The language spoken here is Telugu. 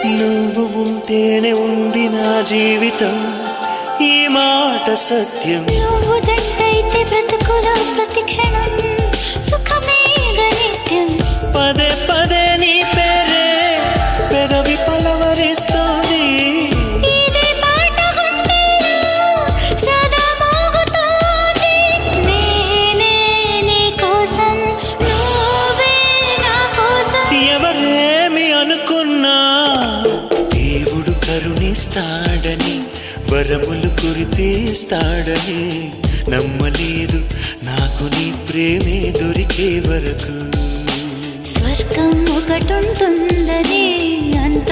నువ్వు ఉంటేనే ఉంది నా జీవితం, ఈ మాట సత్యం. నువ్వు జంటైతే బ్రతుకులో ప్రతి క్షణం సుఖమే నిత్యం. పదే పదే నీ పేరే పెదవి పలవరిస్తోంది. ఇదే పాట గుండెల్లో సదా మోగుతోంది. నేనే నీ కోసం, నువ్వే నా కోసం. ఎవరేమి అనుకున్నా దేవుడు కరుణిస్తాడని, వరములు కురిపిస్తాడని నమ్మలేదు నాకు నీ ప్రేమే దొరికే వరకు. స్వర్గం ఒకటుంటుందని అంత